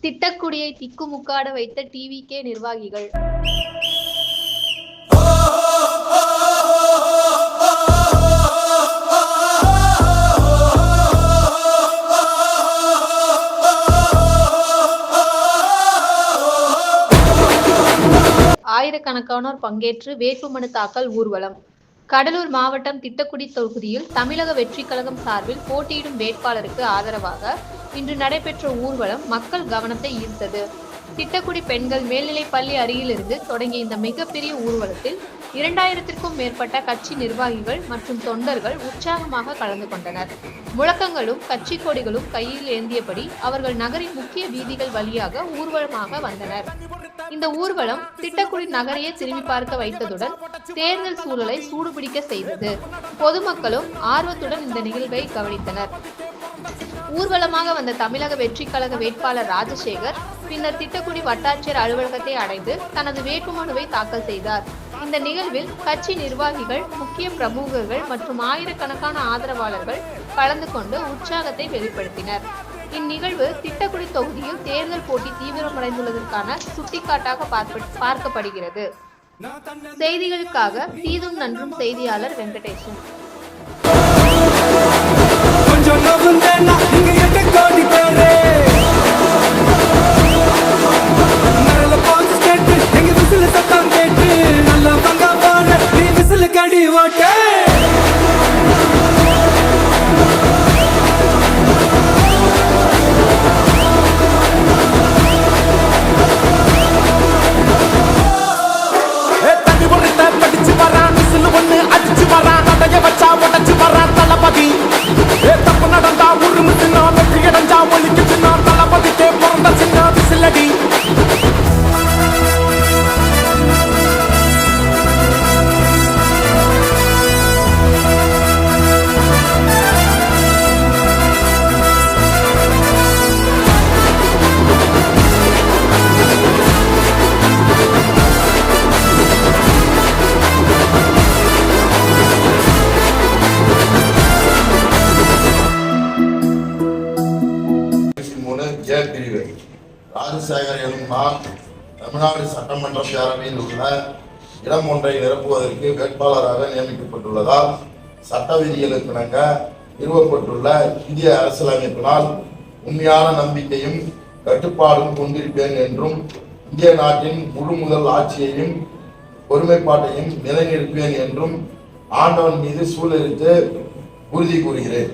திட்டக்குடியை திக்குமுக்காட வைத்த டிவிகே நிர்வாகிகள். ஆயிரக்கணக்கானோர் பங்கேற்று வேட்புமனு தாக்கல் ஊர்வலம். கடலூர் மாவட்டம் திட்டக்குடி தொகுதியில் தமிழக வெற்றி கழகம் சார்பில் போட்டியிடும் வேட்பாளருக்கு ஆதரவாக இன்று நடைபெற்ற ஊர்வலம் மக்கள் கவனத்தை ஈர்த்தது. திட்டக்குடி பெண்கள் மேல்நிலைப் பள்ளி அருகிலிருந்து தொடங்கிய இந்த மிகப்பெரிய ஊர்வலத்தில் 2000க்கும் மேற்பட்ட கட்சி நிர்வாகிகள் மற்றும் தொண்டர்கள் உற்சாகமாக கலந்து கொண்டனர். முழக்கங்களும் கட்சி கொடிகளும் கையில் ஏந்தியபடி அவர்கள் நகரின் முக்கிய வீதிகள் வழியாக ஊர்வலமாக வந்தனர். இந்த ஊர்வலம் திட்டக்குடி நகரையே திரும்பி பார்க்க வைத்ததுடன் தேர்தல் சூழலை சூடுபிடிக்க செய்தது. பொதுமக்களும் ஆர்வத்துடன் இந்த நிகழ்வை கவனித்தனர். ஊர்வலமாக வந்த தமிழக வெற்றி கழக வேட்பாளர் ராஜசேகர் பின்னர் திட்டக்குடி வட்டாட்சியர் அலுவலகத்தை அடைந்து தனது வேட்புமனுவை தாக்கல் செய்தார். இந்த நிகழ்வில் கட்சி நிர்வாகிகள், முக்கிய பிரமுகர்கள் மற்றும் ஆயிரக்கணக்கான ஆதரவாளர்கள் கலந்து கொண்டு உற்சாகத்தை வெளிப்படுத்தினர். இந்நிகழ்வு திட்டக்குடி தொகுதியில் தேர்தல் போட்டி தீவிரமடைந்துள்ளதற்கான சுட்டிக்காட்டாக பார்க்கப்படுகிறது. செய்திகளுக்காக தீதும் நன்றும் செய்தியாளர் வெங்கடேசன். பிரிவு ராஜசேகர் எனும் நான் தமிழ்நாடு சட்டமன்ற பேரவையில் உள்ள இடம் ஒன்றை நிரப்புவதற்கு வேட்பாளராக நியமிக்கப்பட்டுள்ளதால் சட்ட விதிகளுக்கிணங்க நிறுவப்பட்டுள்ள இந்திய அரசியலமைப்பினால் உண்மையான நம்பிக்கையும் கட்டுப்பாடும் கொண்டிருப்பேன் என்றும் இந்திய நாட்டின் முழு முதல் ஆட்சியையும் ஒருமைப்பாட்டையும் நிலைநிறுப்பேன் என்றும் ஆண்டவன் மீது சூழலிட்டு உறுதி கூறுகிறேன்.